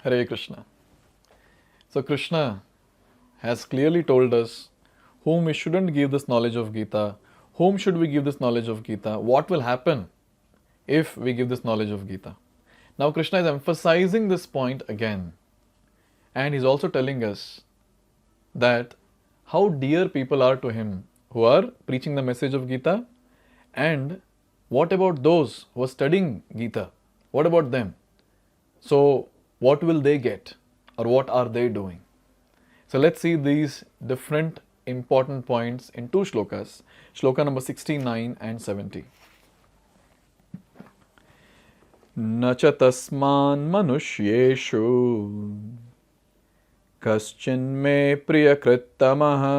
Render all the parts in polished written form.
Hare Krishna. So Krishna has clearly told us whom we shouldn't give this knowledge of Gita, whom should we give this knowledge of Gita, what will happen if we give this knowledge of Gita. Now Krishna is emphasizing this point again, and he's also telling us that how dear people are to him who are preaching the message of Gita, and what about those who are studying Gita? What about them? So what will they get, or what are they doing? So let's see these different important points in two shlokas, shloka number 69 and 70. Nacha tasman manushyeshu kaschinme priyakritamaha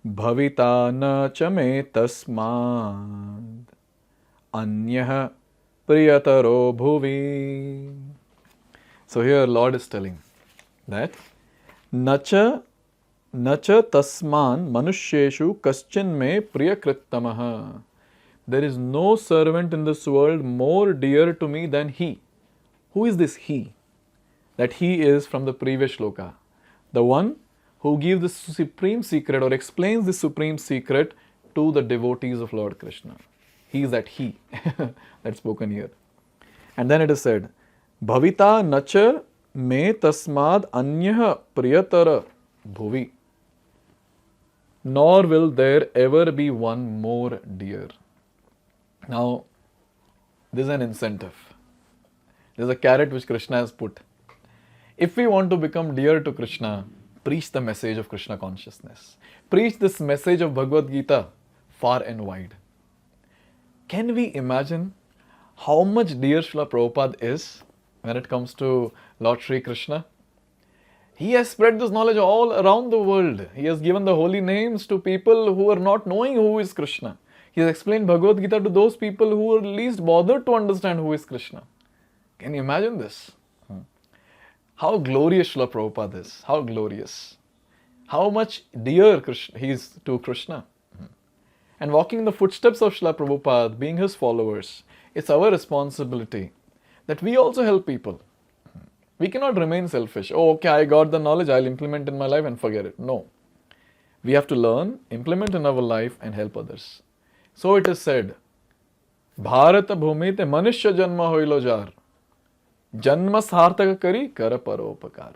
bhavita nacha me tasmad anyah priyataro bhuvi. So here Lord is telling that nacha tasman manushyeshu kaschin me priyakritamaha. There is no servant in this world more dear to me than he. Who is this he? That he is from the previous shloka. The one who gives the supreme secret or explains the supreme secret to the devotees of Lord Krishna. He is that he that's spoken here. And then it is said, Bhavita nacha me tasmad anyah priyatara bhuvi. Nor will there ever be one more dear. Now, this is an incentive. There is a carrot which Krishna has put. If we want to become dear to Krishna, preach the message of Krishna consciousness. Preach this message of Bhagavad-gita far and wide. Can we imagine how much dear Srila Prabhupada is when it comes to Lord Sri Krishna? He has spread this knowledge all around the world. He has given the holy names to people who are not knowing who is Krishna. He has explained Bhagavad-gita to those people who are least bothered to understand who is Krishna. Can you imagine this? How glorious Srila Prabhupada is. How glorious. How much dear he is to Krishna. And walking in the footsteps of Srila Prabhupada, being his followers, it's our responsibility that we also help people. We cannot remain selfish. Oh, okay, I got the knowledge, I'll implement in my life and forget it. No. We have to learn, implement in our life and help others. So it is said, Bharata bhumite manushya janma hoilo jar. Janma sarthaka kari kara paropakar.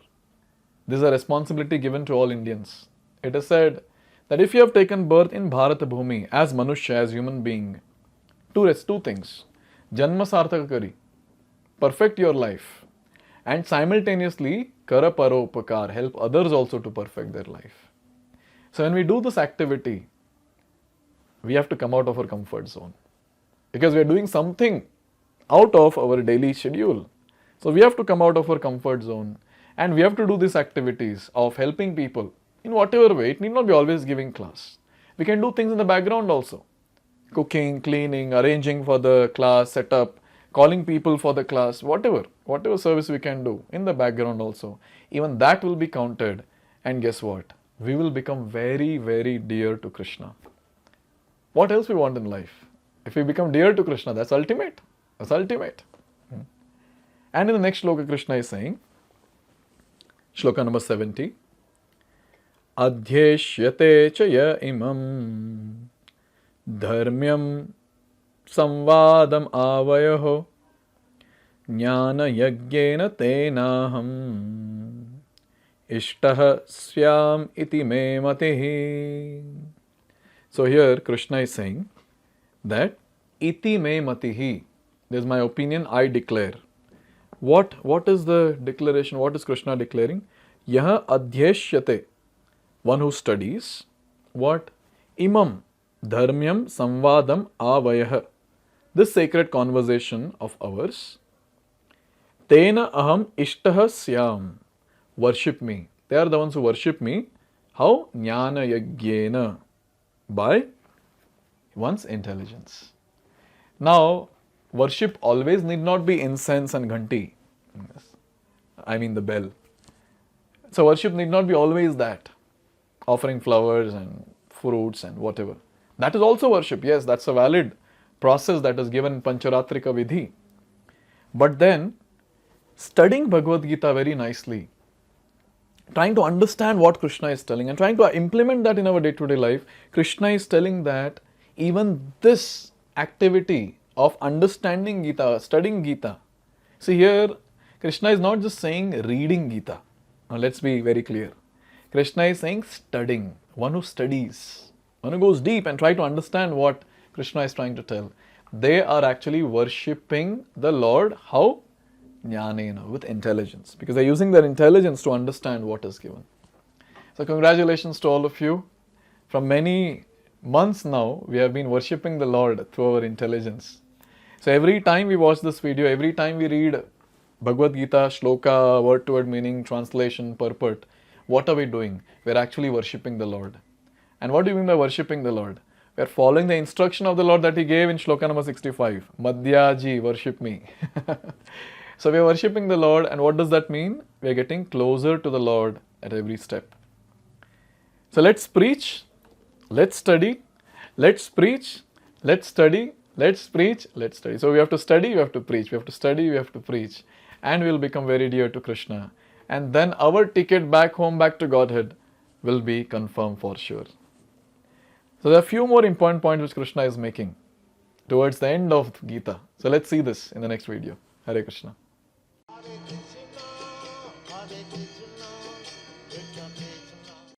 This is a responsibility given to all Indians. It is said that if you have taken birth in Bharata Bhumi as Manushya, as human being, two things. Janma sarthaka kari. Perfect your life. And simultaneously, kara paropakar. Help others also to perfect their life. So when we do this activity, we have to come out of our comfort zone. Because we are doing something out of our daily schedule. So we have to come out of our comfort zone. And we have to do these activities of helping people in whatever way. It need not be always giving class. We can do things in the background also. Cooking, cleaning, arranging for the class setup, calling people for the class, whatever service we can do in the background also. Even that will be counted. And guess what? We will become very, very dear to Krishna. What else we want in life? If we become dear to Krishna, that's ultimate. That's ultimate. And in the next shloka, Krishna is saying, shloka number 70, Adhyeshyate chaya imam dharmyam samvadam avayaho jnana yagyena tenaham ishtah syam iti me matihi. So here Krishna is saying that iti me matihi. This is my opinion, I declare. What is the declaration? What is Krishna declaring? Yaha adhyeshyate. One who studies. What? Imam dharmyam samvadam avayah. This sacred conversation of ours. Tena aham ishtah syam. Worship me. They are the ones who worship me. How? Jnana yagyena. By one's intelligence. Now, worship always need not be incense and ghanti. I mean the bell. So worship need not be always that. Offering flowers and fruits and whatever. That is also worship. Yes, that's a valid process that is given in Pancharatrika Vidhi. But then, studying Bhagavad-gita very nicely, trying to understand what Krishna is telling and trying to implement that in our day-to-day life, Krishna is telling that even this activity of understanding Gita, studying Gita. See here, Krishna is not just saying reading Gita. Now let's be very clear. Krishna is saying studying, one who studies, one who goes deep and try to understand what Krishna is trying to tell. They are actually worshipping the Lord. How? Jnanena, with intelligence. Because they're using their intelligence to understand what is given. So congratulations to all of you. From many months now, we have been worshipping the Lord through our intelligence. So every time we watch this video, every time we read Bhagavad-gita, Shloka, word-to-word meaning, translation, purport, what are we doing? We're actually worshipping the Lord. And what do you mean by worshipping the Lord? We're following the instruction of the Lord that He gave in Shloka number 65. Madhyaji, worship me. So we're worshipping the Lord, and what does that mean? We're getting closer to the Lord at every step. So let's preach, let's study, let's preach, let's study, let's preach, let's study. So we have to study, we have to preach, we have to study, we have to preach, and we'll become very dear to Krishna. And then our ticket back home, back to Godhead, will be confirmed for sure. So there are a few more important points which Krishna is making towards the end of Gita. So let's see this in the next video. Hare Krishna.